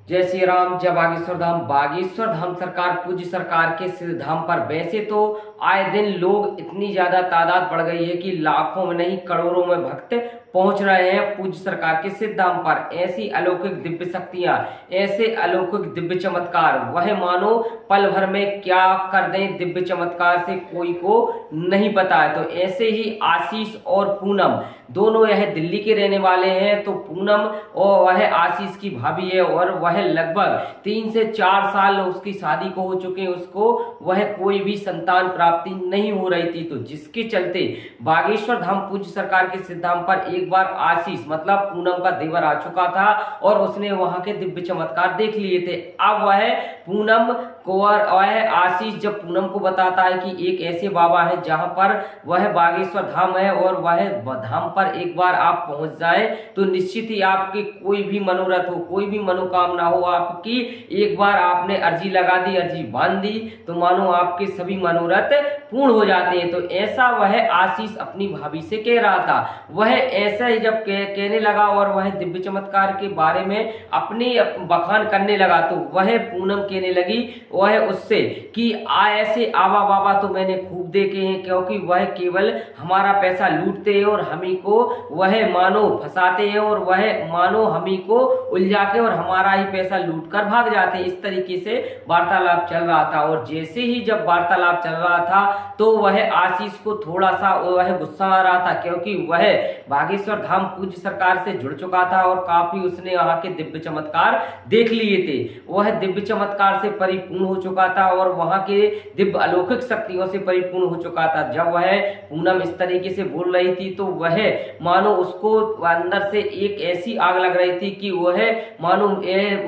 जय श्री राम, जय बागेश्वर धाम। बागेश्वर धाम सरकार पूज्य सरकार के सिर धाम पर वैसे तो आए दिन लोग इतनी ज्यादा तादाद बढ़ गई है कि लाखों में नहीं करोड़ों में भक्त पहुंच रहे हैं पूज्य सरकार के सिद्ध धाम पर। ऐसी अलौकिक दिव्य शक्तियां, ऐसे अलौकिक दिव्य चमत्कार वह मानो पल भर में क्या कर दें, दिव्य चमत्कार से कोई को नहीं पता है। तो ऐसे ही आशीष और पूनम दोनों यह दिल्ली के रहने वाले हैं। तो पूनम और वह आशीष की भाभी है और वह लगभग 3 से 4 साल उसकी शादी को हो चुके हैं। उसको वह कोई भी संतान प्राप्ति नहीं हो रही थी। तो जिसके चलते बागेश्वर धाम पूज्य सरकार के सिद्ध धाम पर एक बार आशीष मतलब पूनम का देवर आ चुका था और उसने वहां के दिव्य चमत्कार देख लिए थे। अब वह पूनम को और वह आशीष जब पूनम को बताता है कि एक ऐसे बाबा है जहां पर वह बागेश्वर धाम है और वह धाम पर एक बार आप पहुंच जाएं तो निश्चित ही आपके कोई भी मनोरथ हो, कोई भी मनोकामना हो आपकी, एक बार आपने अर्जी लगा दी, अर्जी बांध दी तो मानो आपके सभी मनोरथ पूर्ण हो जाते हैं। तो ऐसा वह आशीष अपनी भाभी से कह रहा था। वह ऐसा ही जब कहने लगा और वह दिव्य चमत्कार के बारे में अपनी बखान करने लगा तो वह पूनम कहने लगी वह उससे कि ऐसे आवा बाबा तो मैंने खूब देखे हैं, क्योंकि वह केवल हमारा पैसा लूटते हैं और हमी को वह मानो फंसाते हैं और वह मानो हमी को उलझा के और हमारा ही पैसा लूट कर भाग जाते हैं। इस तरीके से वार्तालाप चल रहा था और जैसे ही जब वार्तालाप चल रहा था तो वह आशीष को थोड़ा सा वह गुस्सा आ रहा था, क्योंकि वह बागेश्वर धाम पूज्य सरकार से जुड़ चुका था और काफी उसने वहां के दिव्य चमत्कार देख लिए थे। वह दिव्य चमत्कार से परिपूर्ण हो चुका था और वहां के दिव्य अलौकिक शक्तियों से परिपूर्ण हो चुका था। जब वह पूनम इस तरीके से बोल रही थी तो वह मानो उसको अंदर से एक ऐसी आग लग रही थी कि वह मानो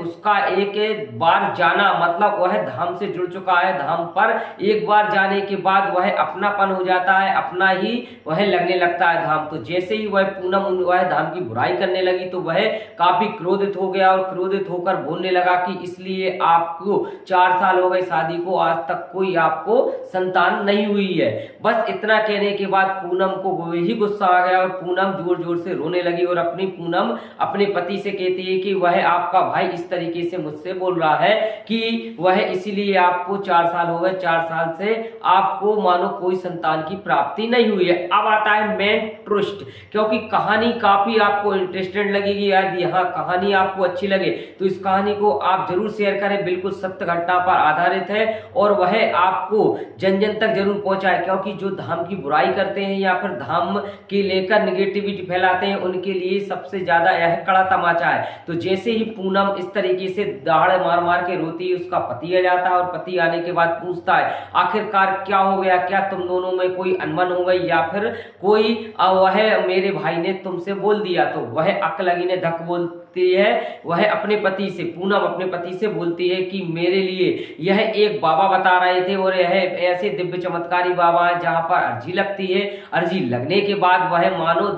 उसका एक बार जाना मतलब वह धाम से जुड़ चुका है। धाम पर एक बार जाने के बाद वह अपनापन हो जाता है, अपना ही वह लगने लगता है धाम। तो जैसे ही वह पूनम वह धाम की बुराई करने लगी तो वह काफी क्रोधित हो गया और क्रोधित होकर बोलने लगा कि इसलिए आपको 4 साल हो गए शादी को, आज तक कोई आपको संतान नहीं हुई है। बस इतना कहने के बाद पूनम को वही गुस्सा आ गया और पूनम जोर जोर से रोने लगी और पूनम अपने पति से कहती है कि वह आपका भाई इस तरीके से मुझसे बोल रहा है कि वह इसीलिए आपको 4 साल हो गए, 4 साल से आपको मानो कोई संतान की प्राप्ति नहीं हुई है। अब आता है मेन ट्विस्ट, क्योंकि कहानी काफी आपको इंटरेस्टेड लगेगी। यार यहाँ कहानी आपको अच्छी लगे तो इस कहानी को आप जरूर शेयर करें, बिल्कुल सत्य घटना पर आधारित है और वह आपको जन जन तक जरूर पहुंचाए, क्योंकि जो धाम की बुराई करते हैं या फिर धाम के लेकर निगेटिविटी फैलाते हैं उनके लिए सबसे ज्यादा यह कड़ा तमाचा है। तो जैसे ही पूनम इस तरीके से दहाड़े मार मार के रोती है, उसका पति आ जाता है और पति आने के बाद पूछता है आखिरकार क्या हो गया, क्या तुम दोनों में कोई अनबन हो गई या फिर कोई वह मेरे भाई ने तुमसे बोल दिया। तो वह अकलगी ने धक बोलती है, वह अपने पति से, पूनम अपने पति से बोलती है कि मेरे लिए यह एक बाबा बता रहे थे और यह ऐसे दिव्य चमत्कारी बाबा है जहां पर अर्जी लगती है। अर्जी लगने के बाद वह मानो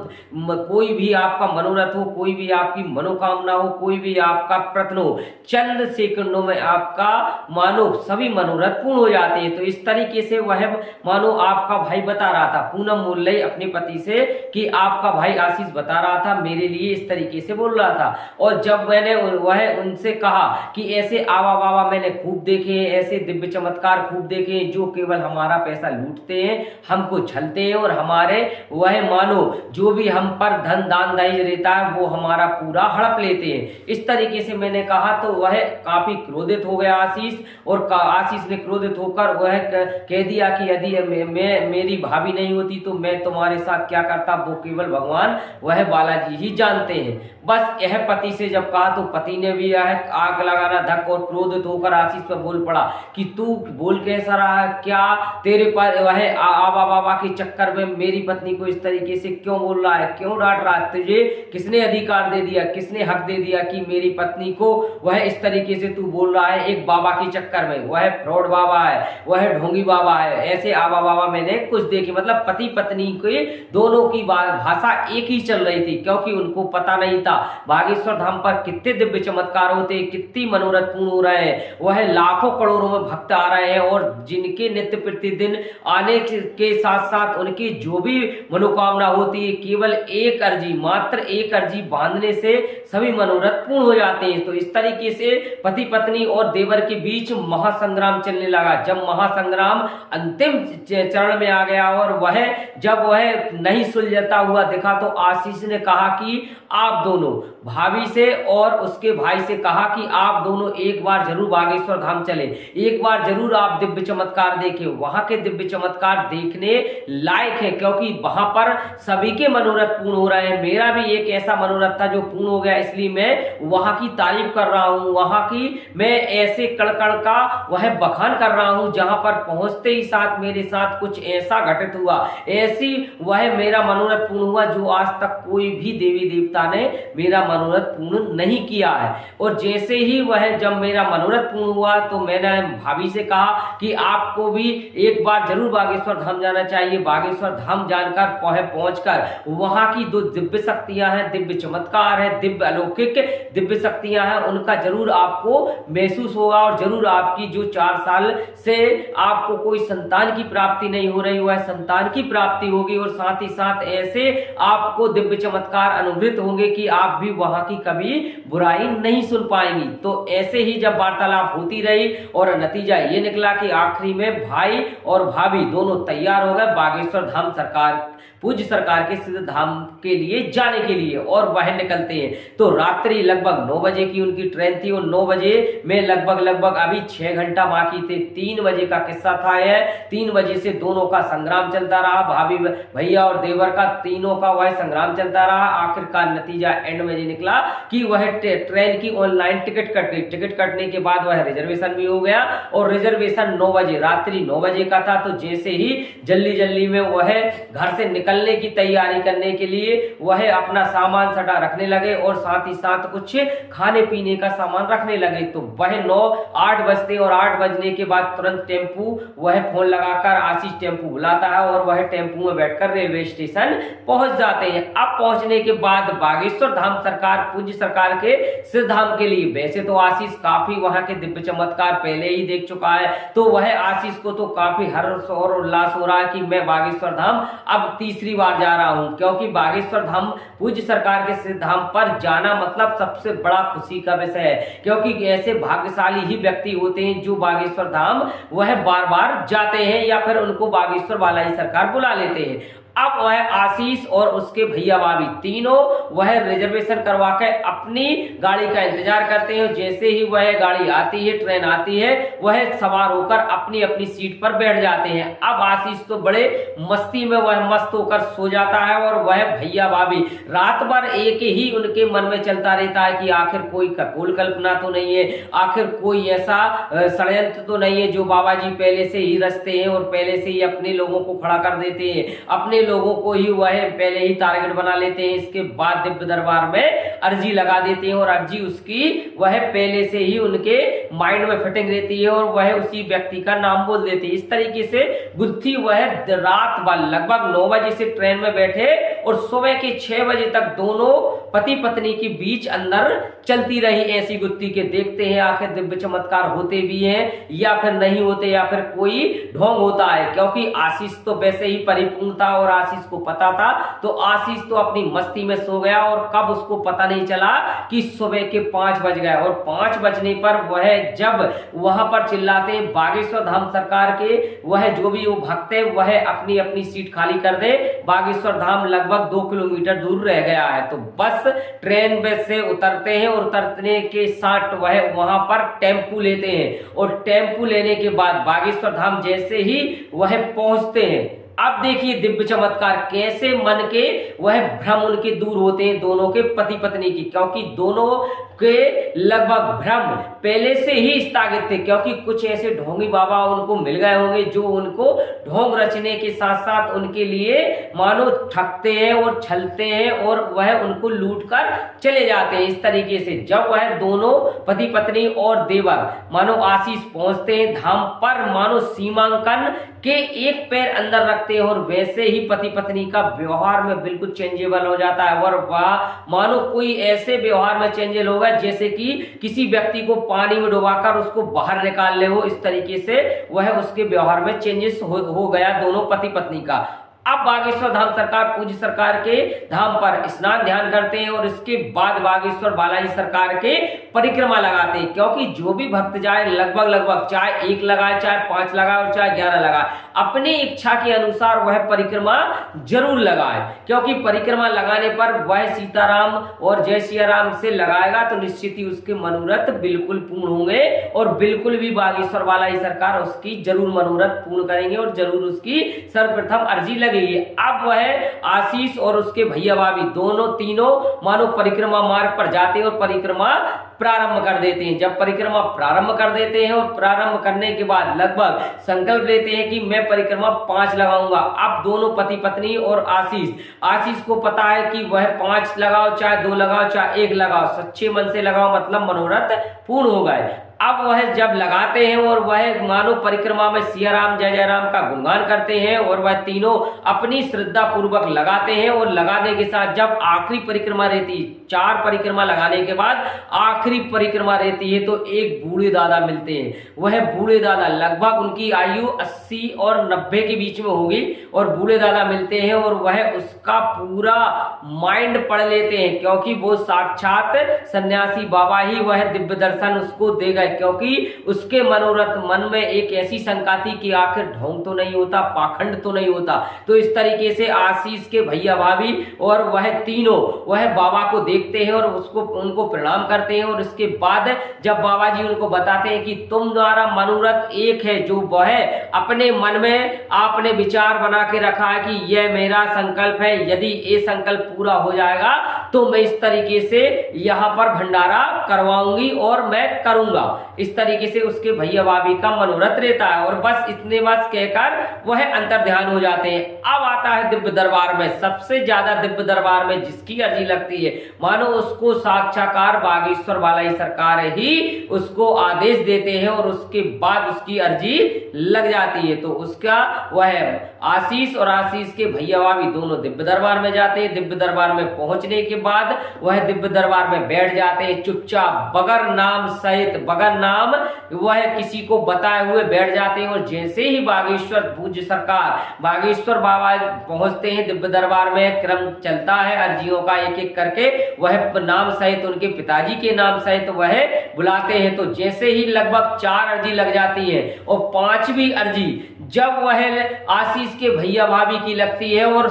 कोई भी आपका मनोरथ हो, कोई भी आपकी मनोकामना हो, कोई भी आपका प्रश्न हो, चंद सेकंडों में आपका मानो सभी मनोरथ पूर्ण हो जाते हैं। तो इस तरीके से वह मानो आपका भाई बता रहा था, पूनम बोल रही अपने पति से कि आपका भाई आशीष बता रहा था मेरे लिए इस तरीके से बोल रहा था। और जब मैंने वह उनसे कहा कि ऐसे आवा बाबा मैंने खूब देखे हैं, ऐसे दिव्य चमत्कार खूब देखे हैं जो केवल हमारा पैसा लूटते हैं, हमको छलते हैं और हमारे वह मानो जो भी हम पर धन दान दहेज रहता है वो हमारा पूरा हड़प लेते हैं, इस तरीके से मैंने कहा। तो वह काफी क्रोधित हो गया आशीष और आशीष ने क्रोधित होकर वह कह दिया कि यदि मेरी भाभी नहीं होती तो मैं तुम्हारे साथ क्या करता वो केवल भगवान वह बालाजी ही जानते हैं। बस यह पति से जब कहा तो पति ने भी यह आग लगाना धक और क्रोधित होकर आशीष पर बोल पड़ा कि तू बोल कैसा रहा है, क्या तेरे पर वह आबा बाबा के चक्कर में मेरी पत्नी को इस तरीके से क्यों बोल रहा है, क्यों डांट रहा है, तुझे किसने अधिकार दे दिया, किसने हक दे दिया कि मेरी पत्नी को वह इस तरीके से तू बोल रहा है एक बाबा के चक्कर में। वह फ्रॉड बाबा है, वह ढोंगी बाबा है, ऐसे आबा बाबा मैंने कुछ देखे। मतलब पति पत्नी के दोनों की भाषा एक ही चल रही थी, क्योंकि उनको पता नहीं था बागेश्वर बागेश्वर धाम पर कितने दिव्य चमत्कार होते हैं, कितनी मनोरथ पूर्ण हो रहे हैं। वह लाखों करोड़ों में भक्त आ रहे हैं और जिनके नित्य प्रतिदिन आने के साथ साथ उनकी जो भी मनोकामना होती है, केवल एक अर्जी, मात्र एक अर्जी बांधने से सभी मनोरथ पूर्ण हो जाते हैं। तो इस तरीके से पति पत्नी और देवर के बीच महासंग्राम चलने लगा। जब महासंग्राम अंतिम चरण में आ गया और जब वह नहीं सुलझता हुआ दिखा तो आशीष ने कहा कि आप दोनों, भाभी से और उसके भाई से कहा कि आप दोनों एक बार जरूर बागेश्वर धाम चले, एक बार जरूर आप दिव्य चमत्कार देखें। वहां के दिव्य चमत्कार देखने लायक है, क्योंकि वहां पर सभी के मनोरथ पूर्ण हो रहे हैं। मेरा भी एक ऐसा मनोरथ था जो पूर्ण हो गया, इसलिए मैं वहां की तारीफ कर रहा हूं, वहां की मैं ऐसे कड़कड़ का वह बखान कर रहा हूं, जहां पर पहुंचते ही साथ मेरे साथ कुछ ऐसा घटित हुआ, ऐसी वह मेरा मनोरथ पूर्ण हुआ जो आज तक कोई भी देवी देवता ने मेरा मनोरथ पूर्ण नहीं किया है। और जैसे ही जब मेरा मनोरथ पूर्ण हुआ तो मैंने भाभी से कहा कि आपको भी एक बार जरूर बागेश्वर धाम जाना चाहिए। बागेश्वर धाम जानकर पहुंचकर वहां की जो दिव्य शक्तियां हैं, दिव्य चमत्कार है, दिव्य अलौकिक दिव्य शक्तियां हैं, उनका जरूर आपको महसूस होगा और जरूर आपकी जो 4 साल से आपको कोई संतान की प्राप्ति नहीं हो रही, वह संतान की प्राप्ति होगी। और साथ ही साथ ऐसे आपको दिव्य चमत्कार अनुभूत होंगे कि आप भी वहां की कभी बुराई नहीं सुन पाएंगी। तो ऐसे ही जब वार्तालाप होती रही और नतीजा ये निकला कि आखिरी में भाई और भाभी दोनों तैयार हो गए बागेश्वर धाम पूज्य सरकार के सिद्ध धाम के लिए जाने के लिए, और वह निकलते हैं। तो रात्रि लगभग 9 बजे की उनकी ट्रेन थी और 9 बजे में लगभग अभी 6 घंटा बाकी थे। 3 बजे का किस्सा था यह। 3 बजे से दोनों का संग्राम चलता रहा, भाभी भैया और देवर का, तीनों का वह संग्राम चलता रहा। आखिरकार नतीजा एंड में निकला कि वह ट्रेन की ऑनलाइन टिकट कट गई। टिकट कटने के बाद वह रिजर्वेशन भी हो गया और रिजर्वेशन 9 बजे, रात्रि 9 बजे का था। तो जैसे ही जल्दी में वह घर से निकलने की तैयारी करने के लिए वह अपना सामान सटा रखने लगे और साथ ही साथ कुछ खाने पीने का सामान रखने लगे। तो वह 8 बजते और 8 बजने के बाद तुरंत टेम्पू, वह फोन लगाकर आशीष टेम्पू बुलाता है और वह टेम्पू में बैठकर रेलवे स्टेशन पहुंच जाते हैं। अब पहुंचने के बाद बागेश्वर धाम पूज्य सरकार के सिद्ध धाम के लिए, वैसे तो आशीष काफी वहां के दिव्य चमत्कार पहले ही देख चुका है, तो वह आशीष को तो काफी हर्ष और उल्लास हो रहा है कि मैं बागेश्वर धाम अब तीसरी बार जा रहा हूं, क्योंकि बागेश्वर धाम पूज्य सरकार के सिद्ध धाम पर जाना मतलब सबसे बड़ा खुशी का विषय है। क्योंकि ऐसे भाग्यशाली ही व्यक्ति होते हैं जो बागेश्वर धाम वह बार बार जाते हैं या फिर उनको बागेश्वर वाला ही सरकार बुला लेते हैं। अब वह आशीष और उसके भैया भाभी तीनों वह रिजर्वेशन करवा के अपनी गाड़ी का इंतजार करते हैं। जैसे ही वह गाड़ी आती है, ट्रेन आती है, वह सवार होकर अपनी अपनी सीट पर बैठ जाते हैं। अब आशीष तो बड़े मस्ती में वह मस्त होकर सो जाता है और वह भैया भाभी रात भर एक ही उनके मन में चलता रहता है कि आखिर कोई कपोल कल्पना तो नहीं है, आखिर कोई ऐसा षड्यंत्र तो नहीं है जो बाबा जी पहले से ही रचते हैं और पहले से ही अपने लोगों को खड़ा कर देते हैं, अपने लोगों को ही वह पहले ही टारगेट बना लेते हैं। इसके बाद दिव्य दरबार में अर्जी लगा देते हैं और अर्जी उसकी वह पहले से ही उनके माइंड में फिटिंग रहती है और वह उसी व्यक्ति का नाम बोल देते हैं। इस तरीके से गुत्थी वह रात भर लगभग 9 बजे से ट्रेन में बैठे और सुबह के 6 बजे तक दोनों पति पत्नी के बीच अंदर चलती रही। ऐसी गुत्थी के देखते हैं आखिर दिव्य चमत्कार होते भी हैं या फिर नहीं होते या फिर कोई ढोंग होता है। क्योंकि आशीष तो वैसे ही परिपूर्ण था और आशीष को पता था, तो आशीष तो अपनी मस्ती में सो गया और कब उसको पता नहीं चला कि सुबह के 5 बज गए। और 5 बजने पर वह जब वहां पर चिल्लाते हैं बागेश्वर धाम सरकार के वह जो भी वो भक्त है वह अपनी अपनी सीट खाली कर दे, बागेश्वर धाम लगभग 2 किलोमीटर दूर रह गया है। तो बस ट्रेन से उतरते हैं और उतरने के साथ वह वहां पर टेम्पू लेते हैं और टेम्पू लेने के बाद बागेश्वर धाम जैसे ही वह पहुंचते हैं, अब देखिए दिव्य चमत्कार कैसे मन के वह भ्रम उनके दूर होते हैं दोनों के पति पत्नी की। क्योंकि दोनों के लगभग भ्रम पहले से ही स्थगित थे, क्योंकि कुछ ऐसे ढोंगी बाबा उनको मिल गए होंगे जो उनको ढोंग रचने के साथ साथ उनके लिए मानो ठगते हैं और छलते हैं और वह उनको लूट कर चले जाते हैं। इस तरीके से जब वह दोनों पति पत्नी और देवर मानो आशीष पहुंचते हैं धाम पर, मानो सीमांकन के एक पैर अंदर रखते हैं और वैसे ही पति पत्नी का व्यवहार में बिल्कुल चेंजेबल हो जाता है और वह मानो कोई ऐसे व्यवहार में चेंजेबल होगा जैसे कि किसी व्यक्ति को पानी में डुबाकर उसको बाहर निकाल ले हो। इस तरीके से वह उसके व्यवहार में चेंजेस हो गया दोनों पति पत्नी का। अब बागेश्वर धाम सरकार पूज्य सरकार के धाम पर स्नान ध्यान करते हैं और इसके बाद बागेश्वर बालाजी सरकार के परिक्रमा लगाते हैं, क्योंकि जो भी भक्त जाए लगभग चाहे 1 लगाए, चाहे 5 लगाए और चाहे 11 लगाए, अपनी इच्छा के अनुसार वह परिक्रमा जरूर लगाए, क्योंकि परिक्रमा लगाने पर वह सीताराम और जय सिया राम से लगाएगा तो निश्चित ही उसके मनोरथ बिल्कुल पूर्ण होंगे और बिल्कुल भी बागेश्वर बालाजी सरकार उसकी जरूर मनोरथ पूर्ण करेंगे और जरूर उसकी सर्वप्रथम अर्जी लगेगी। अब वह आशीष और उसके भैया भाभी दोनों तीनों मानो परिक्रमा मार्ग पर जाते हैं और परिक्रमा प्रारंभ कर देते हैं। जब परिक्रमा प्रारंभ कर देते हैं और प्रारंभ करने के बाद लगभग संकल्प लेते हैं कि मैं परिक्रमा 5 लगाऊंगा। अब दोनों पति पत्नी और आशीष को पता है कि वह 5 लगाओ, चाहे 2 लगाओ, चाहे 1 लगाओ, सच्चे मन से लगाओ, मतलब मनोरथ पूर्ण हो गए। अब वह जब लगाते हैं और वह मानो परिक्रमा में सिया राम जय जय राम का गुणगान करते हैं और वह तीनों अपनी श्रद्धा पूर्वक लगाते हैं और लगाने के साथ जब आखिरी परिक्रमा रहती, 4 परिक्रमा लगाने के बाद आखिरी परिक्रमा रहती है तो एक बूढ़े दादा मिलते हैं। वह बूढ़े दादा लगभग उनकी आयु 80 और 90 के बीच में होगी और बूढ़े दादा मिलते हैं और वह उसका पूरा माइंड पढ़ लेते हैं, क्योंकि वो साक्षात सन्यासी बाबा ही वह दिव्य दर्शन उसको दे गए, क्योंकि उसके मनोरथ मन में एक ऐसी शंका थी कि आखिर ढोंग तो नहीं होता, पाखंड तो नहीं होता। तो इस तरीके से आशीष के भैया भाभी और वह तीनों वह बाबा को देखते हैं और उनको प्रणाम करते हैं और इसके बाद जब बाबा जी उनको बताते हैं कि तुम्हारा मनोरथ एक है, जो वह अपने मन में आपने विचार बना के रखा है कि यह मेरा संकल्प है, यदि ये संकल्प पूरा हो जाएगा तो मैं इस तरीके से यहाँ पर भंडारा करवाऊंगी और मैं करूंगा। इस तरीके से उसके भैया भाभी का मनोरथ रहता है और बस इतने बस कहकर वह अंतर ध्यान हो जाते हैं। अब आता है दिव्य दरबार में। सबसे ज्यादा दिव्य दरबार में जिसकी अर्जी लगती है, मानो उसको साक्षात्कार बागेश्वर बालाजी सरकार ही उसको आदेश देते हैं और उसके बाद उसकी अर्जी लग जाती है। तो उसका वह आशीष और आशीष के भैया भाभी दोनों दिव्य दरबार में जाते हैं। दिव्य दरबार में पहुंचने के बाद वह दिव्य दरबार में बैठ जाते हैं चुपचाप, बगैर नाम सहित, बगैर नाम वह किसी को बताए हुए बैठ जाते हैं। और जैसे ही बागेश्वर पूज्य सरकार बागेश्वर बाबा पहुंचते हैं दिव्य दरबार में, क्रम चलता है अर्जियों का एक एक करके, वह नाम सहित उनके पिताजी के नाम सहित वह बुलाते हैं। तो जैसे ही लगभग 4 अर्जी लग जाती है और 5वीं अर्जी जब वह आशीष के भैया भाभी की लगती है और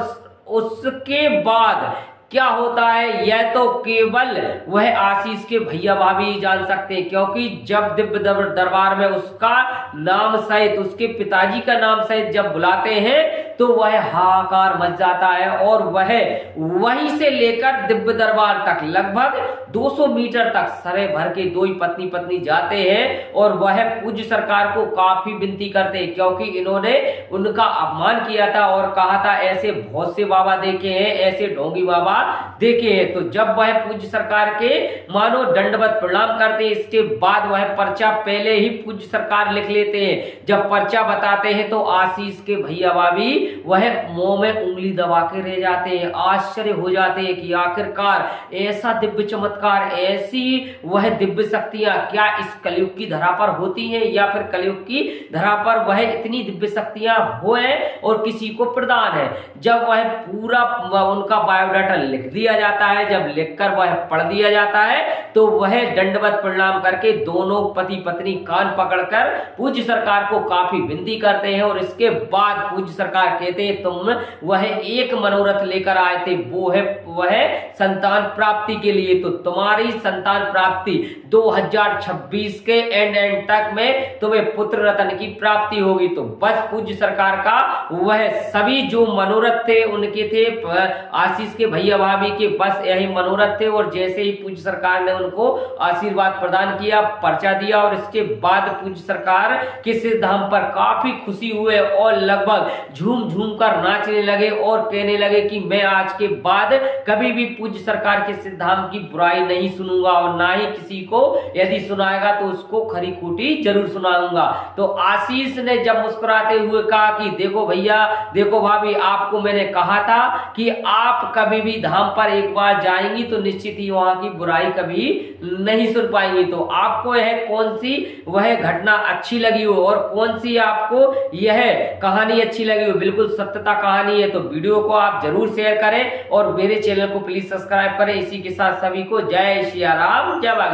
उसके बाद क्या होता है यह तो केवल वह आशीष के भैया भाभी जान सकते हैं, क्योंकि जब दिव्य दरबार में उसका नाम सहित उसके पिताजी का नाम सहित जब बुलाते हैं तो वह हाहाकार मच जाता है और वह वहीं से लेकर दिव्य दरबार तक लगभग 200 मीटर तक सरे भर के 2 ही पत्नी पत्नी जाते हैं और वह पूज्य सरकार को काफी विनती करते हैं, क्योंकि इन्होंने उनका अपमान किया था और कहा था ऐसे बहुत से बाबा देखे हैं, ऐसे ढोंगी बाबा देखे हैं। तो जब वह पूज्य सरकार के मानो दंडवत प्रणाम करते हैं, इसके बाद वह पर्चा पहले ही पूज्य सरकार लिख लेते हैं। जब पर्चा बताते हैं तो आशीष के भैया भाभी वह मुंह में उंगली दबा के रह जाते हैं, आश्चर्य हो जाते हैं कि आखिरकार ऐसा दिव्य चमत्कार, ऐसी वह दिव्य शक्तियां क्या इस कलयुग की धरा पर होती हैं या फिर कलयुग की धरा पर वह इतनी दिव्य शक्तियां हुए और किसी को प्रदान है। जब वह पूरा उनका बायोडाटा लिख दिया जाता है, जब लिखकर वह पढ़ दिया जाता है तो वह दंडवत प्रणाम करके दोनों पति पत्नी कान पकड़कर पूज्य सरकार को काफी विनती करते हैं और इसके बाद पूज्य सरकार कहते हैं तुम वह एक मनोरथ लेकर आए थे, वो है वह संतान प्राप्ति के लिए। तो तुम्हारी संतान प्राप्ति 2026 के एंड तक में तुम्हें पुत्र रत्न की प्राप्ति होगी। तो बस पूज्य सरकार का वह सभी जो मनोरथ थे उनके थे, आशीष के भैया भाभी के बस यही मनोरथ थे। और जैसे ही पूज्य सरकार ने उनको आशीर्वाद प्रदान किया, पर्चा दिया, और इसके बाद पूज्य सरकार के सिद्ध धाम पर काफी खुशी हुए और लगभग झूम झूम कर नाचने लगे और कहने लगे कि मैं आज के बाद कभी भी पूज्य सरकार के सिद्ध धाम की बुराई नहीं सुनूंगा, और ना ही किसी को यदि सुनाएगा तो उसको खरी खोटी जरूर सुनाऊंगा। तो आशीष ने जब मुस्कुराते हुए कहा कि देखो भैया, देखो भाभी, आपको मैंने कहा था कि आप कभी भी धाम पर एक बार जाएंगी तो निश्चित ही वहां की बुराई कभी नहीं सुन पाएंगी। तो आपको यह कौन सी वह घटना अच्छी लगी हो और कौन सी आपको यह कहानी अच्छी लगी हो, बिल्कुल सत्यता कहानी है। तो वीडियो को आप जरूर शेयर करें और मेरे चैनल को प्लीज सब्सक्राइब करें। इसी के साथ सभी को जय श्री राम, जय बागेश्वर।